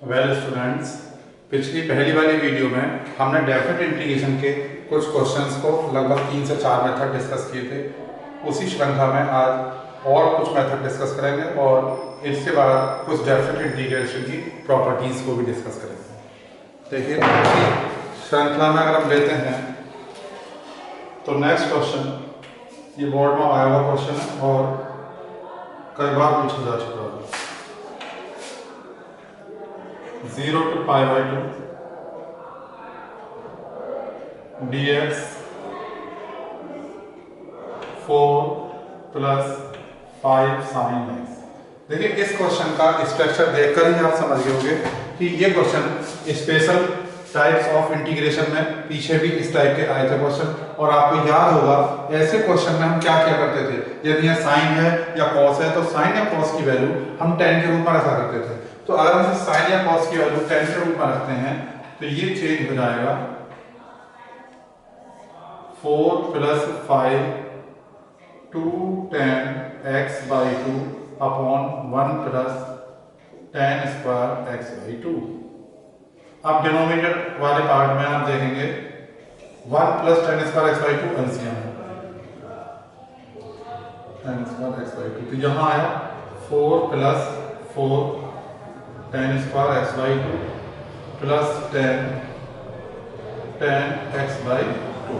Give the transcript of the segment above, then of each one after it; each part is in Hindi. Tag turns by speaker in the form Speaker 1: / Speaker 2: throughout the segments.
Speaker 1: वेल स्टूडेंट्स, पिछली पहली वाली वीडियो में हमने डेफिनेट इंटीग्रेशन के कुछ क्वेश्चंस को लगभग 3 से 4 मेथड डिस्कस किए थे। उसी श्रृंखला में आज और कुछ मेथड डिस्कस करेंगे और इसके बाद कुछ डेफिनेट इंटीग्रेशन की प्रॉपर्टीज़ को भी डिस्कस करेंगे। देखिए, इसी श्रृंखला में अगर हम लेते हैं तो नेक्स्ट क्वेश्चन ये बोर्ड में आया हुआ क्वेश्चन है और कई बार पूछा जा चुका है। 0 to pi by 2 dx 4 plus 5 sin x। देखिए, इस क्वेश्चन का स्ट्रक्चर देखकर ही आप समझ गए होंगे कि ये question special types of integration में पीछे भी इस टाइप के आए थे क्वेश्चन। और आपको याद होगा ऐसे क्वेश्चन में हम क्या क्या करते थे, यदि यह साइन है या कॉस है तो साइन या कॉस की वैल्यू हम tan के रूप में रखा करते थे। तो अगर हम साइन या कॉस की वैल्यू tan के रूप में रखते हैं तो ये चेंज हो जाएगा 4 plus 5 2 tan x by 2 upon 1 plus tan square x by 2। अब डिनोमिनेटर वाले पार्ट में आप देखेंगे 1 plus tan square x by 2 LCM है, tan स्क्वायर x by 2। तो यहाँ आया 4 plus 4 tan square x by 2 plus tan x by 2।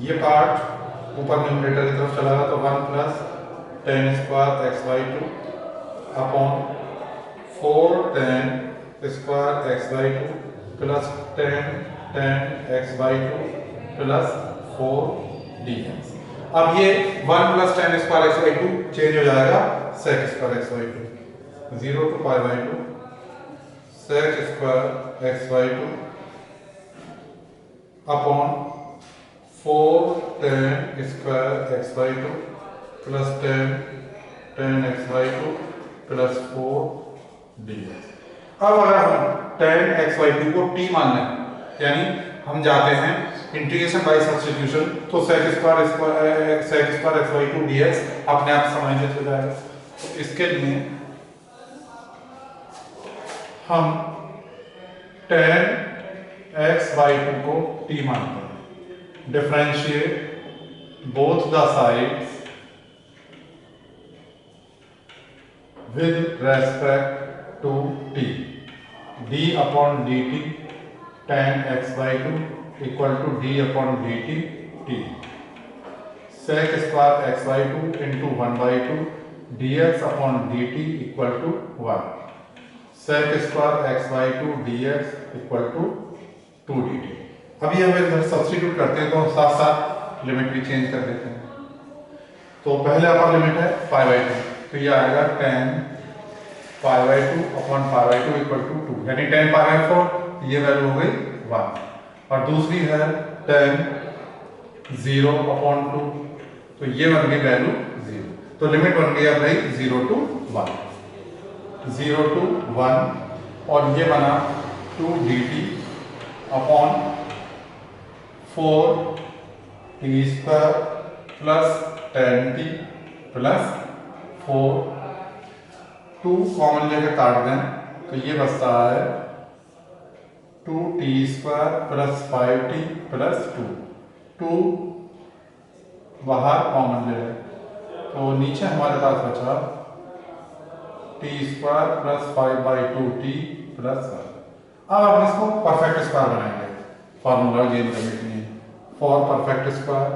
Speaker 1: ये पार्ट ऊपर न्यूमरेटर की तरफ चला गया तो 1 plus tan square x by 2 upon 4 tan square x by 2 plus tan x by 2 plus 4 dx। अब ये 1 plus tan square x by 2 change हो जाएगा sec square x by 2। 0 to pi by 2 sec square x by 2 upon 4 tan square x by 2 plus tan x by 2 plus 4 dx। अब अगर हम tan x by 2 को t मान लें, यानी हम जाते हैं इंटीग्रेशन बाय सब्स्टिट्यूशन, तो sec square x by 2 dx अपने आप समायोजित हो जाएगा। तो इसके लिए हम tan x by 2 को t मानते हैं। Differentiate both the sides with respect to t। d upon dt tan x by 2 equal to d upon dt t। sec square x by 2 into 1 by 2 dx upon dt equal to 1। sec square x by 2 dx equal to 2 dt। अभी हम इधर सब्स्टिट्यूट करते हैं तो साथ साथ लिमिट भी चेंज कर देते हैं। तो पहले अपर लिमिट है पाई बाई 2, तो ये आएगा tan pi by 2 upon pi by 2 equal to 2, यानी tan पाई बाई 4, ये वैल्यू हो गई 1। और दूसरी है tan 0 अपॉन 2, तो ये बन गई वैल्यू 0। तो लिमिट बन गई अब भाई 0 to 1, 0 to 1, और ये बना 2 dt upon 4 t square plus tan t plus 4। 2 common लेकर काट दें तो ये बचता है 2 t square plus 5t plus 2। 2 बाहर कॉमन ले लें तो नीचे हमारे पास बचा t square plus 5 by 2t plus 1। अब हम इसको परफेक्ट स्क्वायर बनाएंगे। फॉर्मूला गेन करने के लिए for perfect square,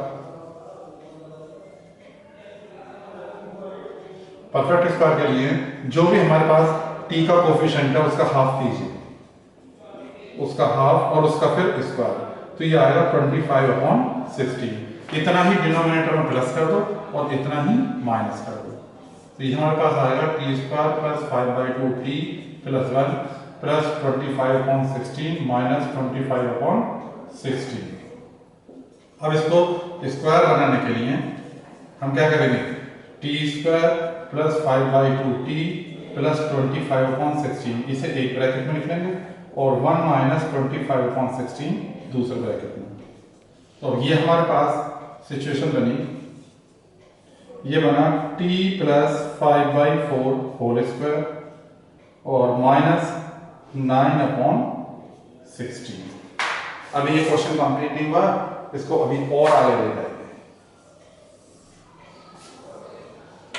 Speaker 1: perfect square के लिए जो भी हमारे पास t का कोफिशिएंट है उसका हाफ लीजिए, उसका हाफ और उसका फिर स्क्वायर, तो ये आएगा 25 अपॉन 16। इतना ही डिनोमिनेटर में प्लस कर दो और इतना ही माइनस कर दो, तो ये हमारे पास आएगा t square plus 5 by 2t plus 1 plus 25 upon 16 minus 25 upon 16। अब इसको स्क्वायर बनाने के लिए हम क्या करेंगे, t square plus 5 by 2t plus 25 upon 16 इसे एक ब्रैकेट में लिख लेंगे और 1 माइनस 25 अपॉन 16 दूसरे ब्रैकेट में। तो ये हमारे पास सिचुएशन बनी, ये बना t plus 5 by 4 whole square और -9/16। अभी ये क्वेश्चन कंप्लीट नहीं हुआ, इसको अभी और आगे ले जाएंगे।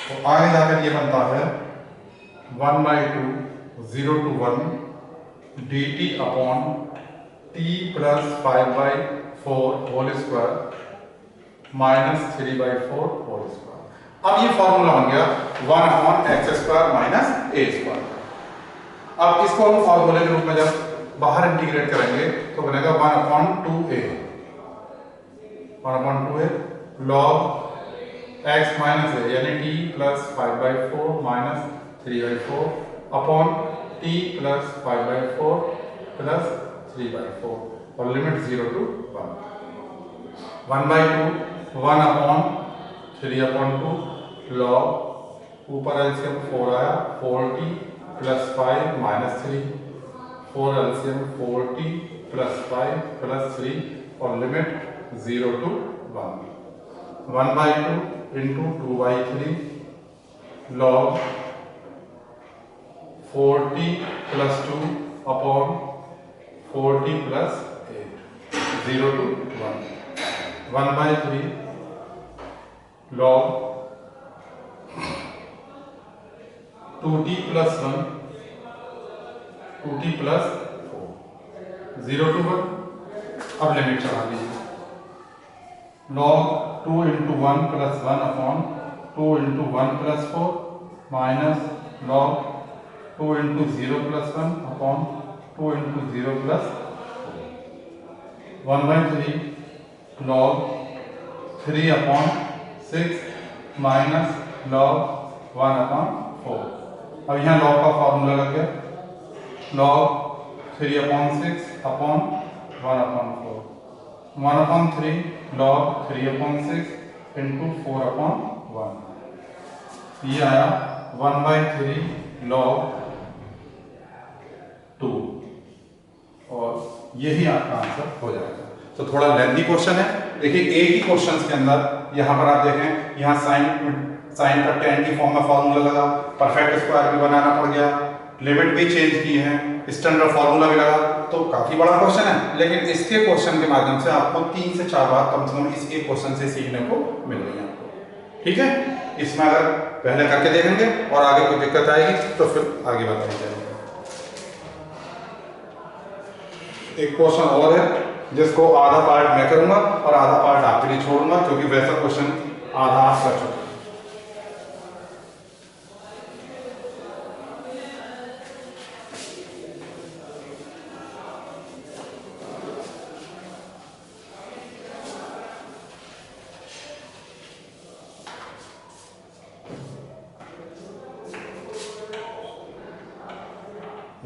Speaker 1: तो आगे जाकर ये बनता है 1/2 0 to 1 dt upon t plus 5/4 whole square minus 3/4 whole square. अब ये फॉर्मूला बन गया 1/x² माइनस a स्क्वायर। अब इसको हम फॉर्मूले के रूप में जब बाहर इंटीग्रेट करेंगे तो बनेगा 1/2a log x minus a यानी t plus 5/4 minus 3/4 upon t plus 5/4 plus 3/4 और लिमिट 0 to 1। 1/2 1/3/2 log ऊपर एलसीएम 4 आया 4t plus 5 minus 3 4 LCM 4t plus 5 plus 3 और limit 0 to 1। 1/2 into 2/3 log 4t plus 2 upon 4t plus 8 0 to 1। 1/3 log 2t plus 1 2t plus 4 0 to 1। अब लिमिट चढ़ा लीजिए log 2 into 1 plus 1 upon 2 into 1 plus 4 minus log 2 into 0 plus 1 upon 2 into 0 plus 4 1/3 log 3 upon 6 minus log 1 upon 4। अब यहाँ log का फॉर्मूला लग गया log 3 upon 6 upon 1 upon 4 1/3 log 3 upon 6 into 4 upon 1। ये आया 1/3 log 2 और यही आपका आंसर हो जाएगा। तो थोड़ा लेंथी क्वेश्चन है। देखिए एक ही क्वेश्चन के अंदर यहाँ पर आप देखें, यहाँ साइन का tan की फॉर्म में फॉर्मूला लगा, परफेक्ट स्क्वायर भी बनाना पड़ गया, लिमिट भी चेंज की है, स्टैंडर्ड फॉर्मूला भी लगा। तो काफी बड़ा क्वेश्चन है, लेकिन इसके क्वेश्चन के माध्यम से आपको 3 से 4 बार कम से कम इस एक क्वेश्चन से सीखने को मिल रही है आपको। ठीक है, इसमें अगर पहले करके देखेंगे और आगे कोई दिक्कत आएगी तो फिर आगे बताई जाएगी। एक क्वेश्चन और है जिसको आधा पार्ट मैं करूंगा और आधा पार्ट आपके लिए छोड़ूंगा, क्योंकि वैसा क्वेश्चन आधा आप कर चुके हैं।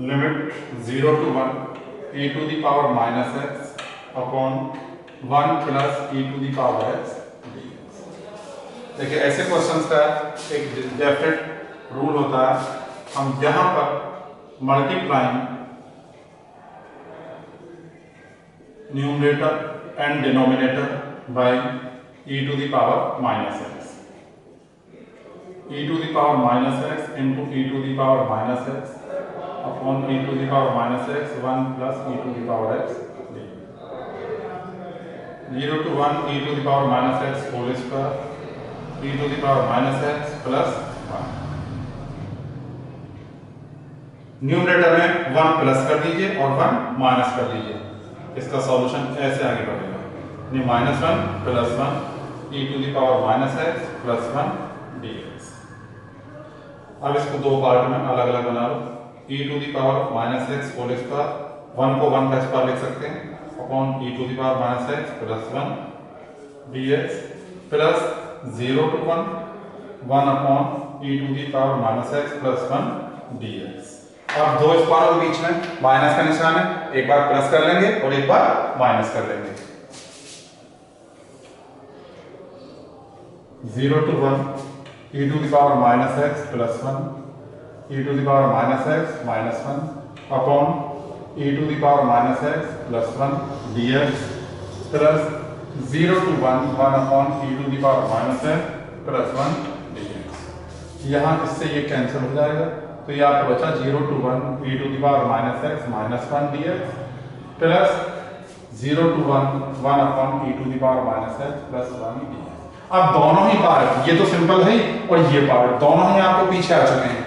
Speaker 1: Limit 0 to 1 e to the power minus x upon 1 plus e to the power x dx। देखिए ऐसे क्वेश्चंस का एक डेफिनेट रूल होता है, हम यहाँ पर multiplying numerator and denominator by e to the power minus x e to the power minus x into e to the power minus x upon e to the power minus x 1 plus e to the power x 0 to 1 e to the power minus x whole square e to the power minus x plus 1। Numerator में 1 प्लस कर दीजिए और 1 माइनस कर दीजिए, इसका सॉल्यूशन ऐसे आगे बढ़ेगा -1 plus 1 e to the power minus x plus 1 dx। अब इसको दो पार्ट में अलग अलग बना लो, e to the power minus x whole square 1 को 1 का स्क्वायर लिख सकते हैं upon e to the power minus x plus 1 dx plus 0 to 1 upon e to the power minus x plus 1 dx। अब दो स्क्वायरों के बीच में माइनस का निशान है, एक बार प्लस कर लेंगे और एक बार माइनस कर लेंगे। 0 to 1 e to the power minus x plus 1 e to the power minus x minus 1 upon e to the power minus x plus 1 dx plus 0 to 1 upon e to the power minus x plus 1 dx। यहाँ इससे ये कैंसिल हो जाएगा तो ये आपको बचा 0 to 1 e to the power minus x minus 1 dx plus 0 to 1 upon e to the power minus x plus 1 dx। अब दोनों ही पार्ट, ये तो सिंपल है और ये पार्ट दोनों ही आपको पीछे आ चुके हैं,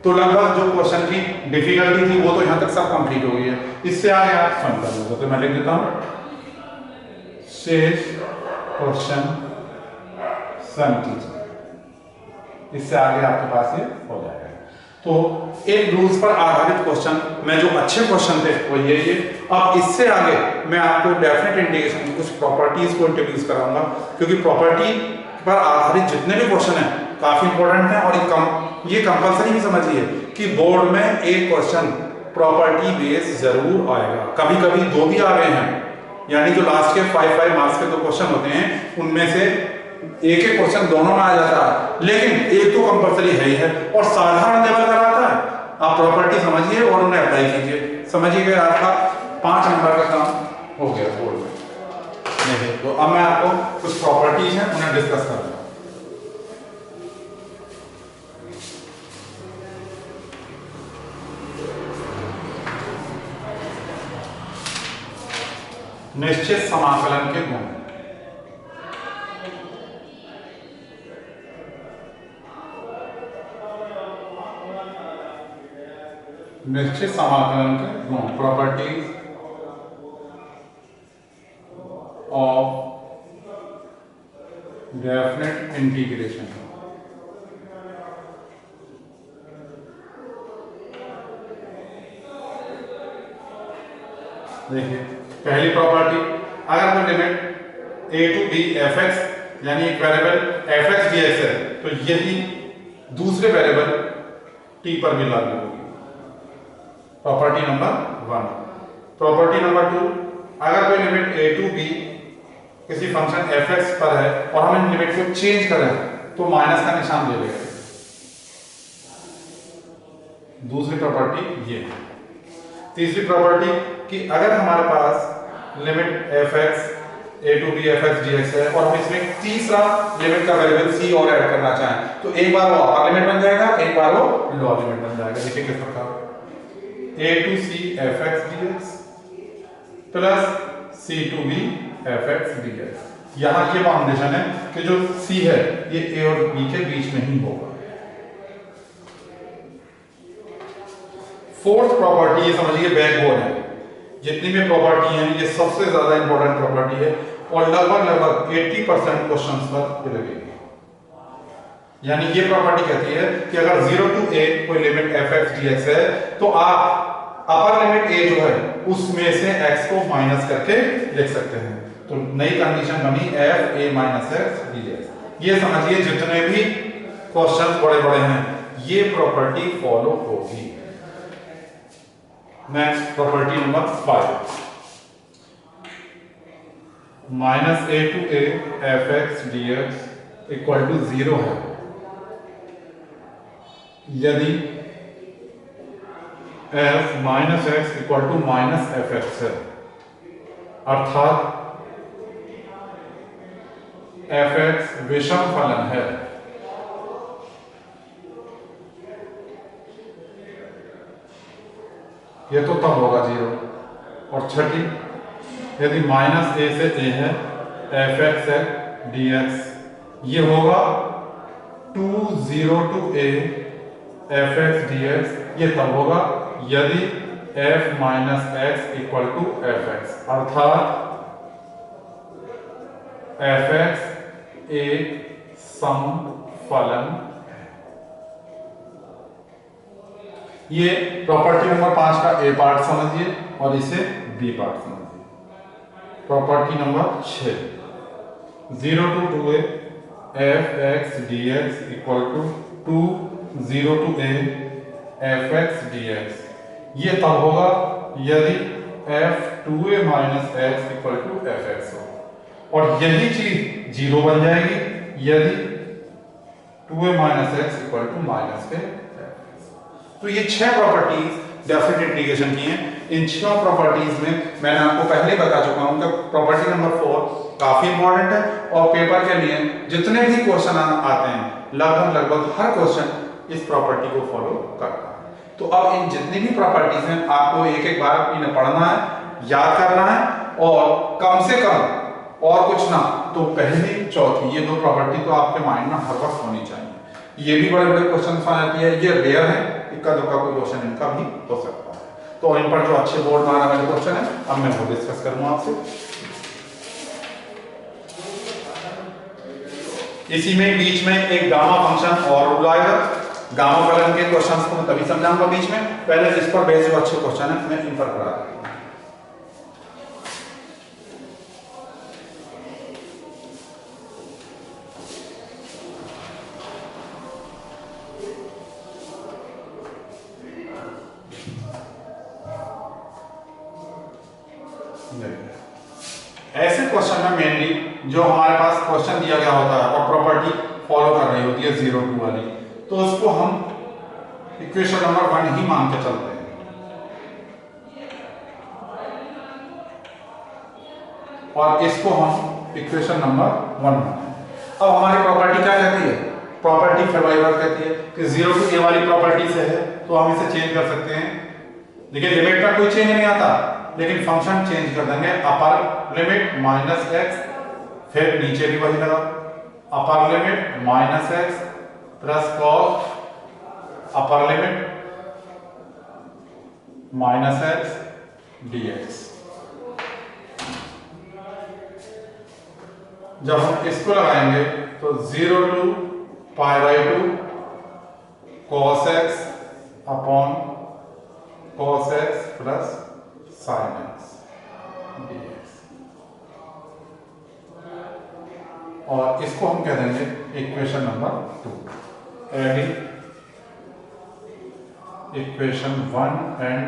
Speaker 1: तो लगभग जो क्वेश्चन की डिफिकल्टी थी वो तो यहाँ तक सब कंप्लीट हो गई है। इससे आगे आप सम कर लो, तो मैं लिख देता हूँ शेष क्वेश्चन सम कीजिए। इससे आगे आपके पास ये हो जाएगा। तो एक रूल्स पर आधारित क्वेश्चन में जो अच्छे क्वेश्चन थे वो ये। अब इससे आगे मैं आपको डेफिनेट इंटीग्रेशन की कुछ प्रॉपर्टीज को इंट्रोड्यूस कराऊंगा, क्योंकि प्रॉपर्टी पर आधारित जितने भी क्वेश्चन हैं काफी इंपॉर्टेंट हैं और ये कंपलसरी भी समझिए कि बोर्ड में एक क्वेश्चन प्रॉपर्टी बेस जरूर आएगा। कभी कभी दो भी आ गए हैं, यानी जो लास्ट के 5 मार्क्स के दो क्वेश्चन होते हैं उनमें से एक एक क्वेश्चन दोनों में आ जाता है, लेकिन एक तो कंपलसरी है ही है और साधारण लेवल का आता है। आप प्रॉपर्टी समझिए और उन्हें अप्लाई कीजिए, समझिए आपका 5 नंबर का काम हो गया बोर्ड में। नहीं तो अब मैं आपको कुछ प्रॉपर्टीज हैं उन्हें डिस्कस करूंगा। निश्चित समाकलन के गुण। निश्चित समाकलन के गुण, प्रॉपर्टीज ऑफ डेफिनेट इंटीग्रेशन। देखिए पहली प्रॉपर्टी, अगर कोई limit a to b fx यानी एक वेरिएबल fx dx है तो यही दूसरे वेरिएबल t पर भी लागू होगी। Property number 1। प्रॉपर्टी नंबर 2, अगर कोई लिमिट a to b किसी फंक्शन fx पर है और हम इन लिमिट को चेंज करें तो माइनस का निशान ले लेगा। दूसरी प्रॉपर्टी ये। तीसरी प्रॉपर्टी कि अगर हमारे पास limit fx a to b fx dx है और हम इसमें तीसरा लिमिट का वेरिएबल c और ऐड करना चाहें तो एक बार वो अपर लिमिट बन जाएगा, एक बार वो लोअर लिमिट बन जाएगा। देखिए किस प्रकार a to c fx dx plus c to b fx dx। यहाँ की बाउंडेशन है कि जो c है ये a और b के बीच में ही होगा। फोर्थ प्रॉपर्टी ये समझिए बैकबोन है। जितनी भी प्रॉपर्टी हैं ये सबसे ज्यादा इंपॉर्टेंट प्रॉपर्टी है और लगभग 80% क्वेश्चंस पर ये लगेगी। यानी ये प्रॉपर्टी कहती है कि अगर 0 to a कोई लिमिट fx dx है तो आप अपर लिमिट a जो है उसमें से x को माइनस करके लिख सकते हैं। तो नई कंडीशन बनी f a minus x dx। ये समझिए जितने भी क्वेश्चंस बड़े हैं ये प्रॉपर्टी फॉलो होगी। Next property number 5, minus a to a fx dx equal to 0 है यदि f minus x equal to minus f x है, अर्थात एफ एक्स विषम फलन है। ये तो तब होगा 0। और छठी, यदि माइनस ए से ए है एफ एक्स है डी एक्स, ये होगा 0 to a f x d x. ये तब होगा यदि f minus x equal to f x, अर्थात एफ एक्स एक सम फलन। ये प्रॉपर्टी नंबर 5 का ए पार्ट समझिए और इसे बी पार्ट समझिए। Property number 6, 0 to 2a f x d x equal to 0 to a f x d x. ये तब होगा यदि f 2a minus x equal to f x हो, और यही चीज 0 बन जाएगी यदि 2a minus x equal to minus के। तो ये 6 प्रॉपर्टीज डेफिनेट इंटीग्रेशन की हैं। इन 6 प्रॉपर्टीज में मैंने आपको पहले बता चुका हूं कि प्रॉपर्टी नंबर 4 काफी इंपॉर्टेंट है और पेपर के लिए जितने भी क्वेश्चन आते हैं लगभग हर क्वेश्चन इस प्रॉपर्टी को फॉलो करता है। तो अब इन जितनी भी प्रॉपर्टीज हैं आपको एक एक बार इन्हें पढ़ना है, याद करना है, और कम से कम और कुछ ना तो पहली चौथी ये दो प्रॉपर्टी तो आपके माइंड में हर वक्त होनी चाहिए। ये भी बड़े बड़े क्वेश्चन आ जाती है, ये रेयर है, इक्का दुक्का कोई क्वेश्चन इनका भी हो सकता है। तो इन पर जो अच्छे बोर्ड मारने वाले क्वेश्चन है अब मैं वो डिस्कस करूंगा आपसे। इसी में बीच में एक गामा फंक्शन और रूल आएगा। गामा फलन के क्वेश्चंस को मैं तभी समझाऊंगा बीच में, पहले इस पर बेस्ड जो अच्छे क्वेश्चन है मैं इन पर करा दूंगा। ऐसे क्वेश्चन में मेनली जो हमारे पास क्वेश्चन दिया गया होता है और प्रॉपर्टी फॉलो कर रही होती है 0 2 वाली, तो उसको हम इक्वेशन नंबर 1 ही मान के चलते हैं। और इसको हम इक्वेशन नंबर 1 मानते हैं। अब हमारी प्रॉपर्टी क्या कहती है? प्रॉपर्टी फिर वही बात कहती है कि 0 to a वाली प्रॉपर्टी से है तो हम इसे चेंज कर सकते हैं। देखिए लिमिट में कोई चेंज नहीं आता, लेकिन फंक्शन चेंज कर देंगे। अपर लिमिट -x, फिर नीचे भी वही लगा, upper limit -x plus cos upper limit -x dx। जब हम इसको लगाएंगे तो 0 to π/2 cos x upon cos x plus sin x dx, और इसको हम कह देंगे equation number 2। Adding equation 1 and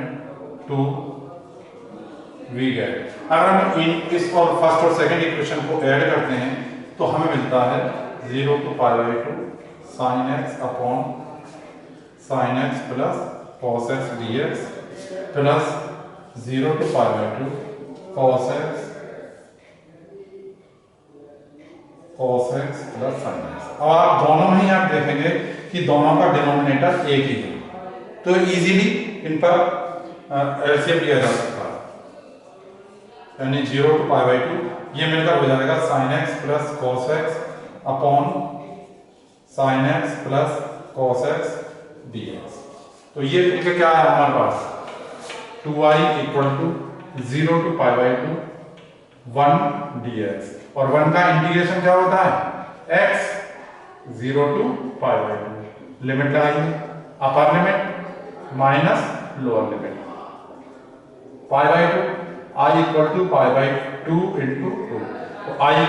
Speaker 1: 2 we get. अगर हम इस और फर्स्ट और सेकंड इक्वेशन को ऐड करते हैं तो हमें मिलता है 0 to π/2 sin x upon sin x plus cos x dx plus 0 to π/2 cos x plus sin x। अब आप दोनों में ही आप देखेंगे कि दोनों का डिनोमिनेटर एक ही है, तो इजीली इन पर एलसीएम लिया जा सकता है, यानी 0 to π/2 ये मिलकर हो जाएगा sin x plus cos x upon sin x plus cos x dx। तो ये मिलकर क्या है हमारे पास 2i equal to 0 to π/2 1 dx, और 1 का इंटीग्रेशन क्या होता है x 0 to π/2। लिमिट लगाएंगे, upper limit minus lower limit π/2 i equal to π/2 into 2, तो i की